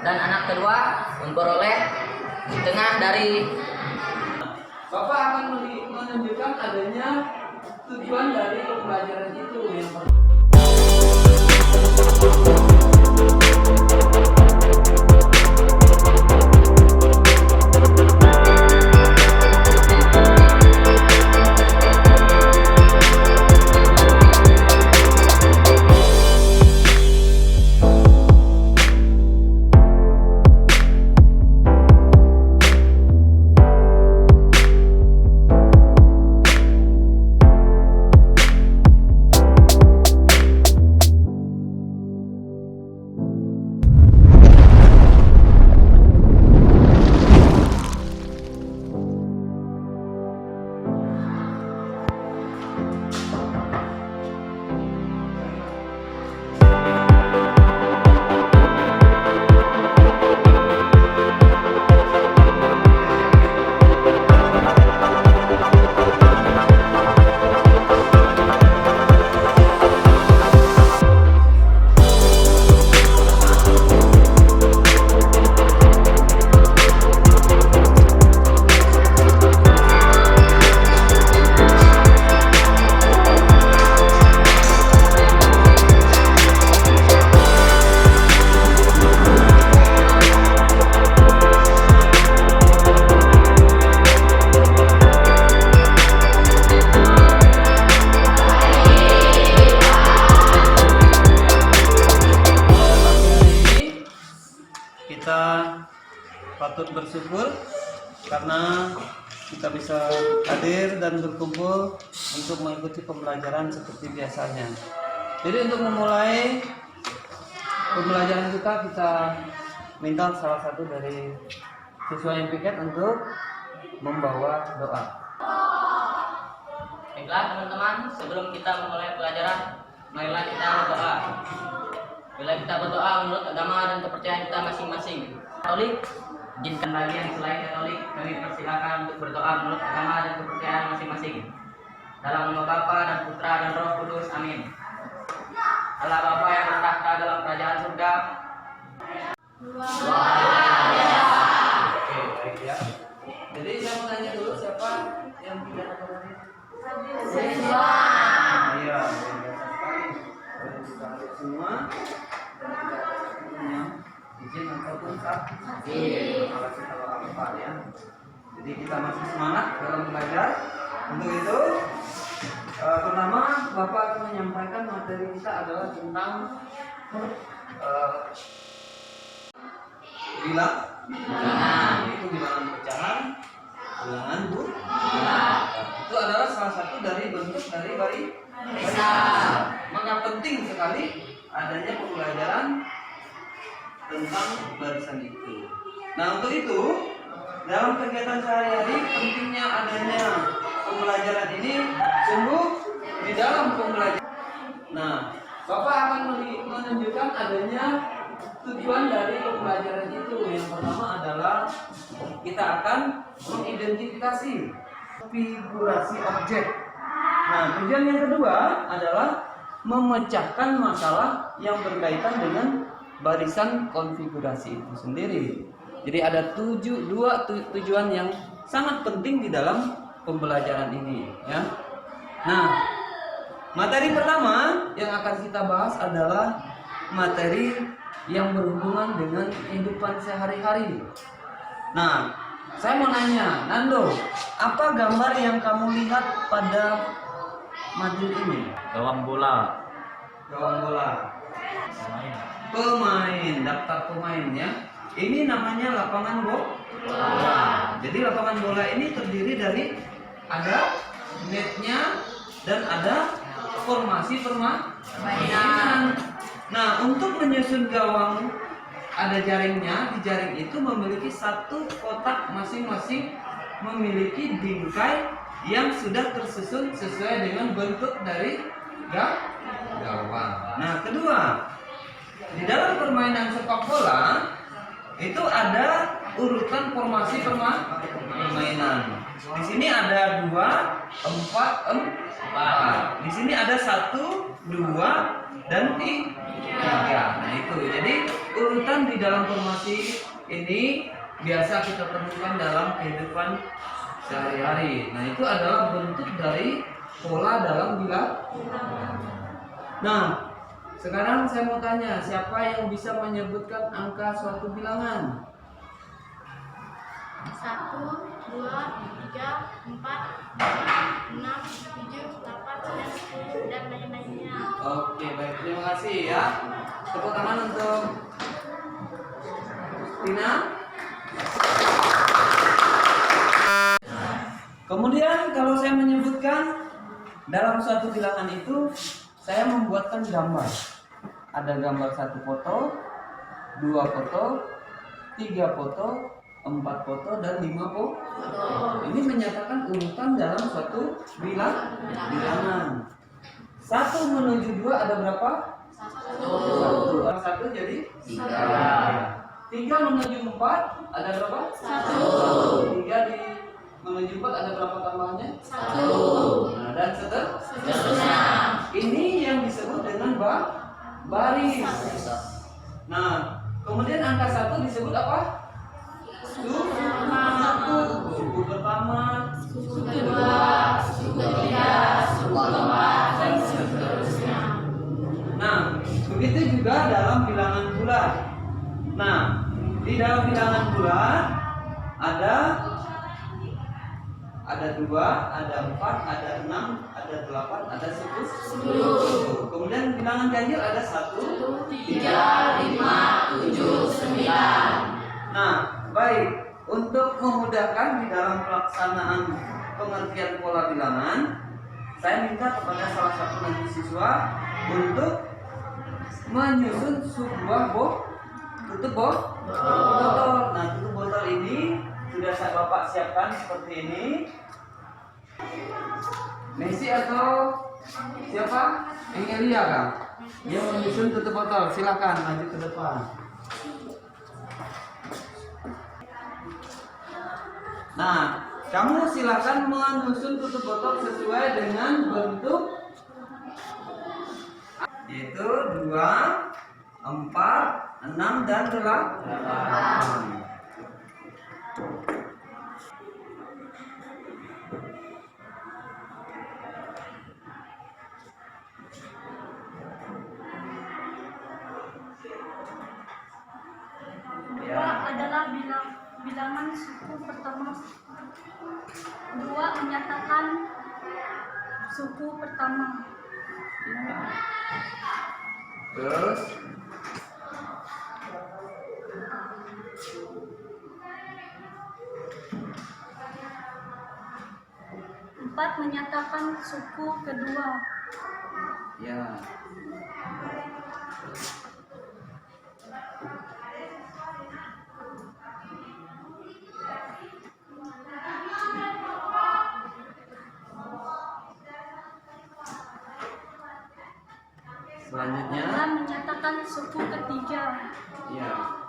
dan anak kedua memperoleh setengah dari. Bapak akan menunjukkan adanya tujuan dari pembelajaran itu. Yang pertama, kita patut bersyukur karena kita bisa hadir dan berkumpul untuk mengikuti pembelajaran seperti biasanya. Jadi untuk memulai pembelajaran kita minta salah satu dari siswa yang piket untuk membawa doa. Baiklah teman-teman, sebelum kita memulai pelajaran, marilah kita berdoa. Bila kita berdoa menurut agama dan kepercayaan kita masing-masing. Katolik, izinkan bagi yang selain Katolik, kami persilakan untuk berdoa menurut agama dan kepercayaan masing-masing. Dalam nama Bapa dan Putra dan Roh Kudus, amin. Allah Bapa yang bertahta dalam kerajaan surga. Oke, baik ya. Jadi saya mau tanya dulu, siapa yang tidak ada tadi? Siswa. Iya, biasa sekali. Kita lihat semua. Izin ataupun sakit. Terima kasih kalau apa ya. Jadi kita masih semangat dalam belajar. Untuk itu, pertama Bapak akan menyampaikan materi kita adalah tentang bilang. Itu bilangan pecahan, bilangan bulat. Itu adalah salah satu dari bentuk dari barisan. Maka penting sekali adanya pembelajaran tentang barisan itu. Nah, untuk itu dalam kegiatan sehari-hari pentingnya adanya pembelajaran ini sungguh di dalam pembelajaran. Nah, Bapak akan menunjukkan adanya tujuan dari pembelajaran itu. Yang pertama adalah kita akan mengidentifikasi konfigurasi objek. Nah, tujuan yang kedua adalah memecahkan masalah yang berkaitan dengan barisan konfigurasi itu sendiri. Jadi ada dua tujuan yang sangat penting di dalam pembelajaran ini, ya. Nah, materi pertama yang akan kita bahas adalah materi yang berhubungan dengan kehidupan sehari-hari. Nah, saya mau nanya, Nando, apa gambar yang kamu lihat pada majelis ini? Gawang bola. Gawang bola. Pemain, daftar pemain ya. Ini namanya lapangan bola. Jadi lapangan bola ini terdiri dari ada netnya dan ada formasi permainan. Nah, untuk menyusun gawang ada jaringnya. Di jaring itu memiliki satu kotak masing-masing memiliki bingkai yang sudah tersusun sesuai dengan bentuk dari gawang. Nah, kedua, di dalam permainan sepak bola itu ada urutan formasi permainan. Di sini ada 2, 4, 4. Di sini ada 1, 2, dan 3. Nah itu. Jadi urutan di dalam formasi ini biasa kita temukan dalam kehidupan sehari-hari. Nah, itu adalah bentuk dari pola dalam bilangan. Nah, sekarang saya mau tanya, siapa yang bisa menyebutkan angka suatu bilangan? 1, 2, 3, 4, 5, 6, 7, 8, 9, 10 dan lain-lainnya. Oke, baik, terima kasih ya. Tepuk tangan untuk Tina. Kemudian kalau saya menyebutkan dalam suatu bilangan itu, saya membuatkan gambar. Ada gambar 1 foto, 2 foto, 3 foto, 4 foto, dan 5 foto. Ini menyatakan urutan dalam suatu bilangan. 1 menuju 2 ada berapa? 1. 1 jadi 3. 3 menuju 4 ada berapa? 1. 3 menuju 4 ada berapa tambahannya? 1. Nah, dan seterusnya. Ini yang disebut dengan baris. Nah, kemudian angka 1 disebut apa? Suku 1, suku pertama, suku kedua, suku ketiga, suku keempat, dan seterusnya. Nah, begitu juga dalam bilangan bulat. Nah, di dalam bilangan bulat ada 2, ada 4, ada 6, ada 8, ada 10. Kemudian bilangan ganjil ada 1, 3, 5, 7, 9. Nah, baik, untuk memudahkan di dalam pelaksanaan pengertian pola bilangan, saya minta kepada salah satu nanti siswa untuk menyusun sebuah tutup botol. Nah, tutup botol ini sudah Bapak siapkan seperti ini. Messi atau siapa? Engelia kah? Dia menyusun tutup botol. Silakan lanjut ke depan. Nah, kamu silakan menyusun tutup botol sesuai dengan bentuk, yaitu 2, 4, 6, dan 8. Adalah bilangan suku pertama. 2 menyatakan suku pertama. Terus 4 menyatakan suku kedua. ya. Selanjutnya 6 menyatakan suku ketiga. ya.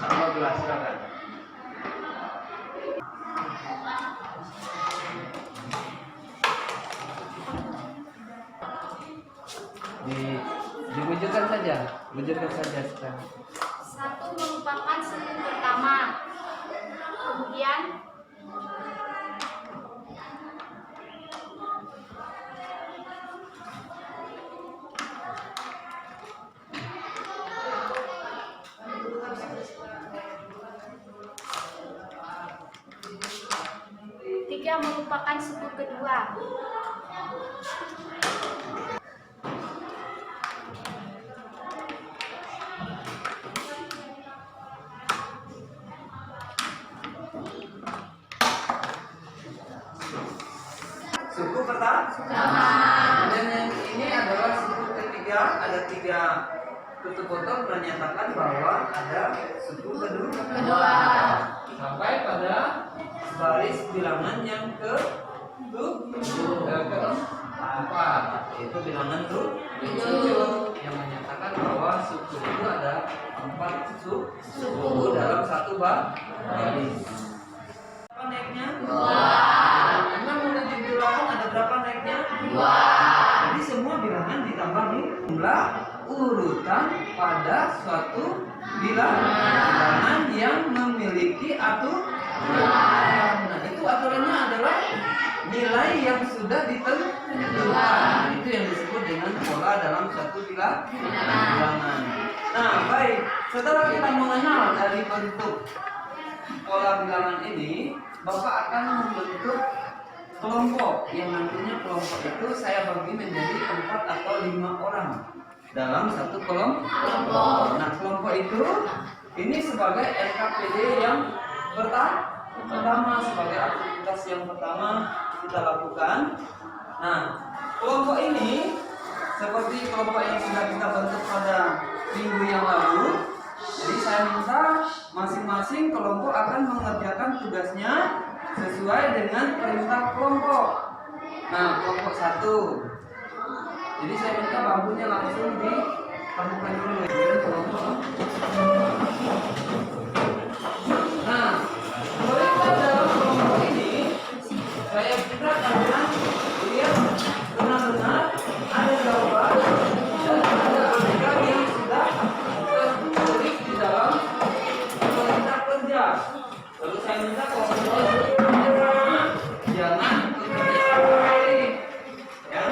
14 silakan. Dibujurkan saja sekarang. 1 merupakan suku pertama. Kemudian 3 merupakan suku kedua. Suku pertama. Dan yang ini adalah suku ketiga. Ada 3 tutup botol menyatakan bahwa ada suku kedua. Sampai pada baris bilangan yang keempat, yaitu bilangan 7 yang menyatakan bahwa suku itu ada 4 suku dalam satu baris. Berapa naiknya? 6 menuju 8 ada berapa naiknya? 2. Jadi semua bilangan ditambah nih jumlah pada suatu bilangan yang memiliki aturan. Nah, itu aturannya adalah nilai yang sudah ditentukan. Nah, itu yang disebut dengan pola dalam suatu bilangan. Nah, baik. Setelah kita mengenal dari bentuk pola bilangan ini, Bapak akan membentuk kelompok yang nantinya kelompok itu saya bagi menjadi 4 atau 5 orang dalam satu kelompok. Nah, kelompok itu ini sebagai NKPD yang pertama, sebagai aktivitas yang pertama kita lakukan. Nah, kelompok ini seperti kelompok yang sudah kita bentuk pada minggu yang lalu. Jadi saya minta masing-masing kelompok akan mengerjakan tugasnya sesuai dengan perintah kelompok. Nah, kelompok 1. Jadi saya minta bambunya langsung ditemukan dulu ya, kelompok. Nah, perintah dalam kelompok ini saya minta kalian lihat benar-benar ada jawaban dan ada program yang sudah tertulis di dalam perintah kerja. Lalu saya minta kelompok jangan tulisnya sekali, ya.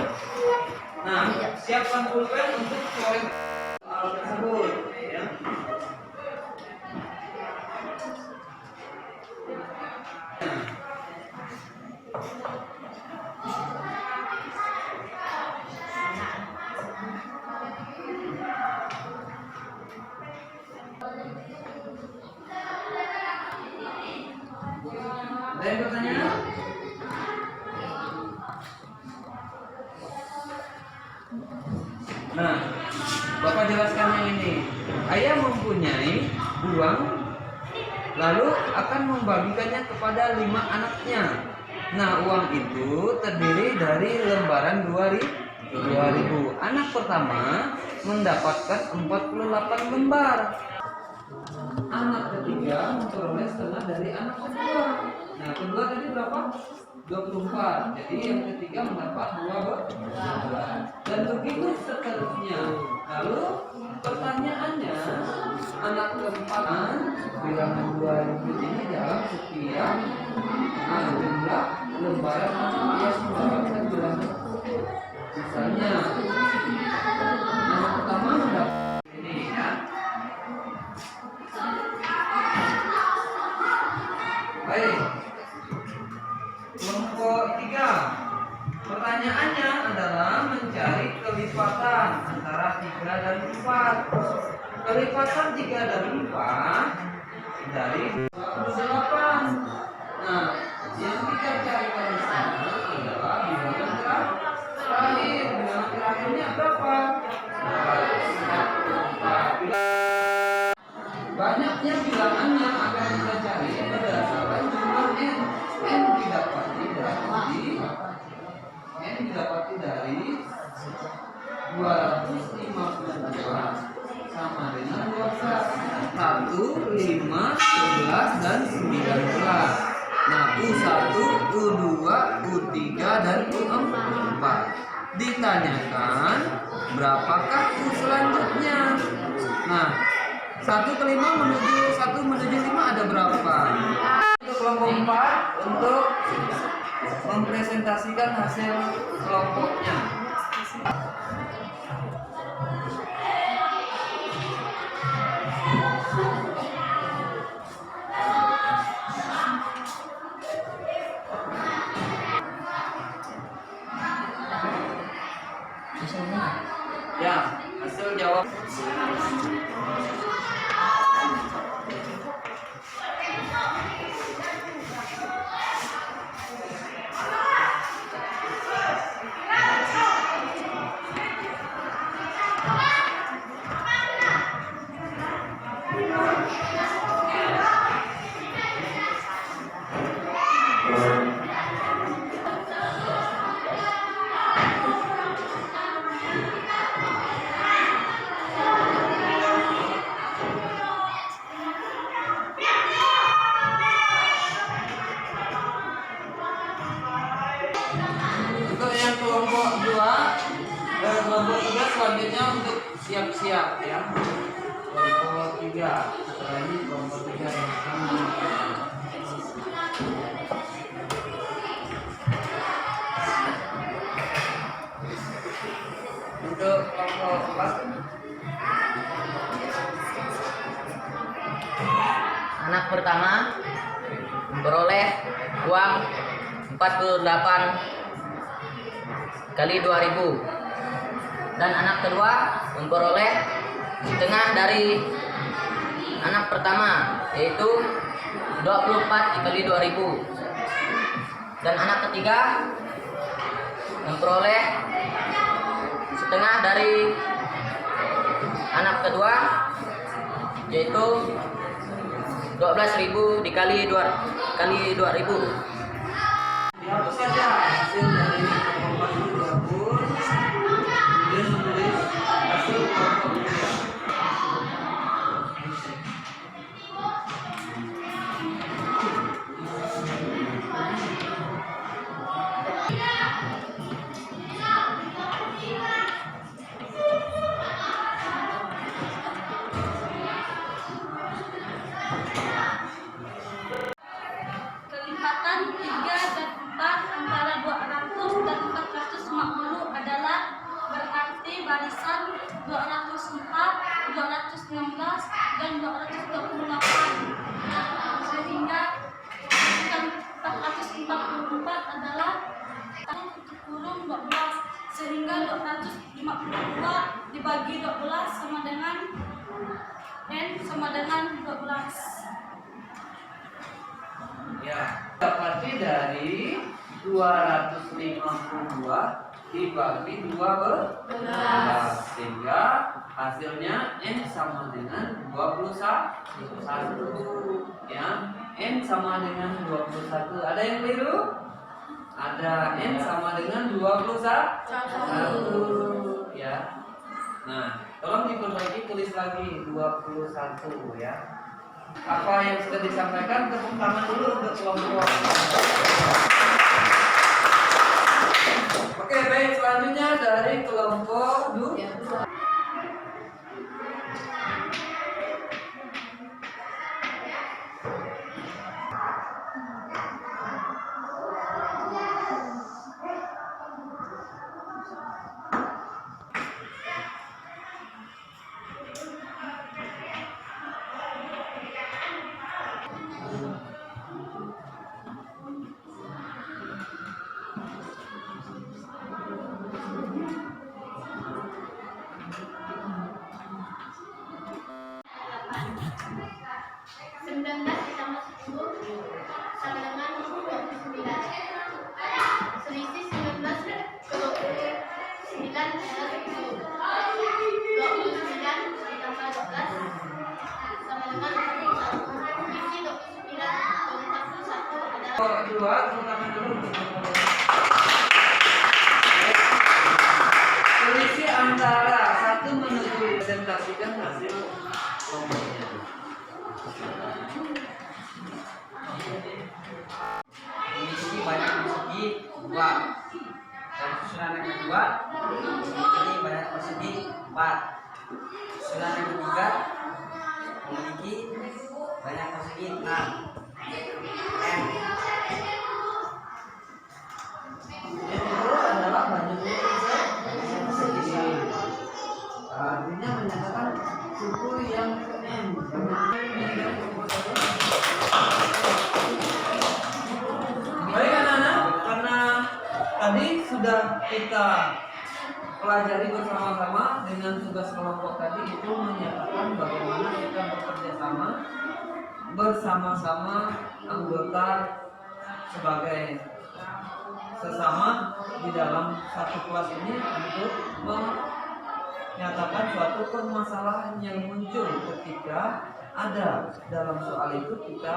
Nah, siapkan pulpen untuk coret hal tersebut, ya. Ada yang bertanya? Nah, Bapak jelaskan yang ini. Ayah mempunyai uang, lalu akan membagikannya kepada 5 anaknya. Nah, uang itu terdiri dari lembaran 2000. Anak pertama mendapatkan 48 lembar. Anak ketiga memperoleh setengah dari anak kedua. Nah, kedua tadi berapa? 24. Jadi yang ketiga mendapat 12. Dan begitu seterusnya. Lalu pertanyaannya, anak keempat bilangan 2000 ini dalam setiap jumlah lembaran yang mendapatkan bilangan tersebut. Misalnya anak pertama mendapat ini, ya. Baik. Kelompok 3. Pertanyaannya adalah mencari kelipatan antara 3 dan 4. Kelipatan 3 dan 4 dari 28. Nah, yang kita cari di sana adalah bilangan terakhir. Bilangan terakhirnya berapa? 4. Banyaknya bilangan yang akan kita cari berdasarkan jumlah n. N didapati dari 252 sama dengan 12. 1, 5, 11 dan 19. Nah, U1, U2, U3 dan U4. Ditanyakan berapakah U selanjutnya. Nah, 1 ke 5 menuju 1 menuju 5 ada berapa? Untuk kelompok 4 untuk mempresentasikan hasil kelompoknya. Ya, hasil jawab. kelompok 3. Setelah ini kelompok 3 yang akan mengerjakan. Untuk kelompok 4, Anak pertama memperoleh uang 48 kali 2.000 dan anak kedua memperoleh setengah dari anak pertama, yaitu 24 dikali 2.000, dan anak ketiga memperoleh setengah dari anak kedua, yaitu 12.000 dikali 2.000. dihapus saja hasil dari kelompok 1 dihapus, kemudian menulis hasil kelompok 3. Kelipatan 3 dan 4 antara 200 dan 450 adalah berarti barisan 204, 216, dan 228. Sehingga barisan 444 adalah kurung 12. Sehingga 252 dibagi 12 sama dengan N sama dengan 12. Ya, dapati dari 252 dibagi 12, sehingga hasilnya N sama dengan 21. Ya, N sama dengan 21. Ada yang keliru? Ada. N sama dengan 21. Ya. Nah, tolong diperbaiki, tulis lagi 21 ya. Apa yang sudah disampaikan, tepuk tangan dulu untuk kelompok. Oke, baik, selanjutnya dari kelompok 2. Sama dengan 29. Selisih 19 ke 29 adalah 10. 29 ditambah 12 sama dengan 41. Selisih 29 dan 41 adalah Kelompok 2, tepuk tangan dulu untuk kelompok 2. Selisih antara 1 menuju presentasikan hasil kelompoknya. Memiliki banyak persegi 2, dan susunan yang kedua memiliki banyak persegi 4. Susunan yang ketiga memiliki banyak persegi 6. N. Itu adalah banyak persegi. Artinya menyatakan suku yang ke N. Baik anak-anak, karena tadi sudah kita pelajari bersama-sama dengan tugas kelompok tadi, itu menyatakan bagaimana kita bekerja sama bersama-sama anggota sebagai sesama di dalam satu kelas ini untuk menyatakan suatu permasalahan yang muncul ketika ada dalam soal itu, kita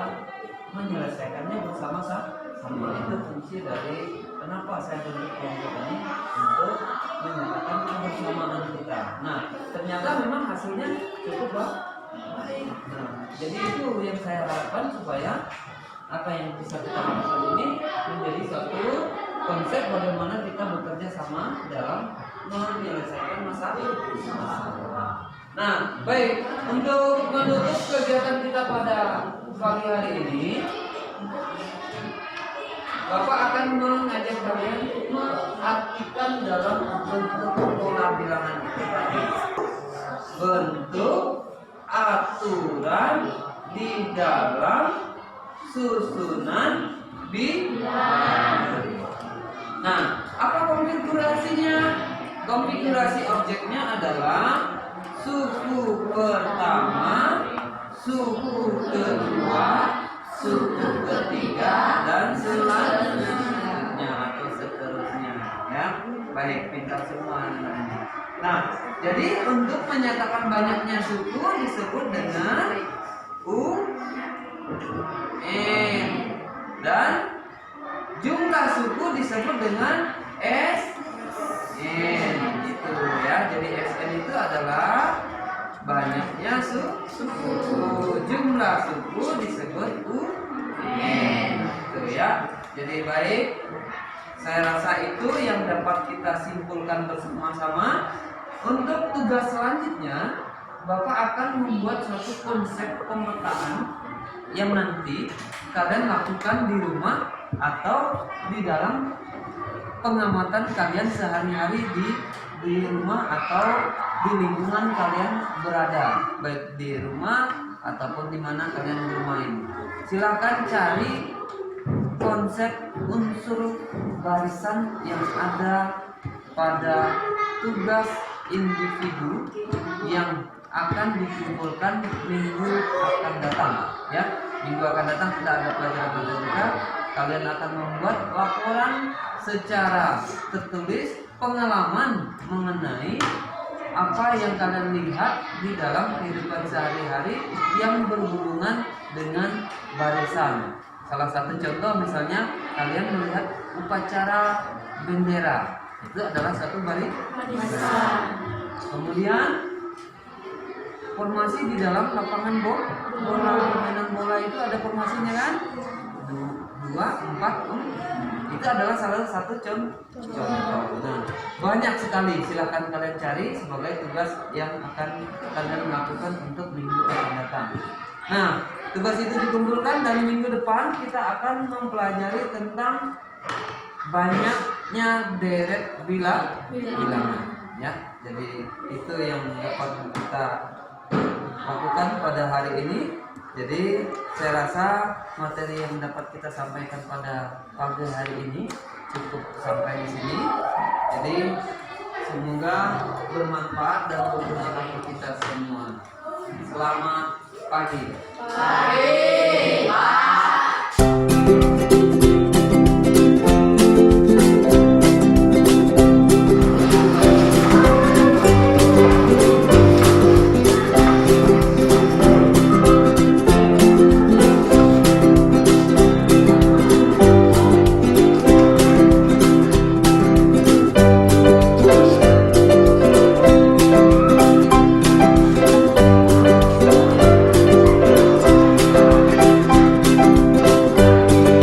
menyelesaikannya bersama-sama. Itu fungsi dari kenapa saya bentuk kelompok ini, untuk menyatakan kebersamaan kita. Nah, ternyata memang hasilnya cukup baik. Nah, jadi itu yang saya harapkan, supaya apa yang bisa kita lakukan ini menjadi suatu konsep bagaimana kita bekerja sama dalam menyelesaikan masalah. Nah, baik, untuk menutup kegiatan kita pada pagi hari ini, Bapak akan mengajak kalian mengartikan dalam bentuk pola bilangan itu tadi. Bentuk aturan di dalam susunan bilangan. Nah, apa konfigurasinya? Konfigurasi objeknya adalah suku pertama, suku kedua, suku ketiga, dan selanjutnya atau seterusnya. Ya, baik, pintar semua anak-anak. Nah, jadi untuk menyatakan banyaknya suku disebut dengan UN, dan jumlah suku disebut dengan SN. Itu ya. Jadi SN itu adalah banyaknya suku. Jumlah suku disebut UN. Itu ya. Jadi baik, saya rasa itu yang dapat kita simpulkan bersama-sama. Untuk tugas selanjutnya, Bapak akan membuat suatu konsep pemetaan yang nanti kalian lakukan di rumah atau di dalam pengamatan kalian sehari-hari di rumah atau di lingkungan kalian berada, baik di rumah ataupun di mana kalian bermain. Silakan cari konsep unsur barisan yang ada pada tugas individu yang akan dikumpulkan minggu akan datang. Ya, minggu akan datang kita ada pelajaran matematika. Kalian akan membuat laporan secara tertulis pengalaman mengenai apa yang kalian lihat di dalam kehidupan sehari-hari yang berhubungan dengan barisan. Salah satu contoh misalnya kalian melihat upacara bendera, itu adalah satu barisan. Kemudian formasi di dalam lapangan bola, permainan bola itu ada formasinya kan? 2, 4, 4. Itu adalah salah satu contoh. Nah, banyak sekali, silahkan kalian cari sebagai tugas yang akan kalian lakukan untuk minggu akan datang. Nah, tugas itu dikumpulkan dan minggu depan kita akan mempelajari tentang banyaknya deret bilangan. Ya, jadi itu yang dapat kita lakukan pada hari ini. Jadi saya rasa materi yang dapat kita sampaikan pada pagi hari ini cukup sampai di sini. Jadi semoga bermanfaat dan berguna bagi kita semua. Selamat pagi.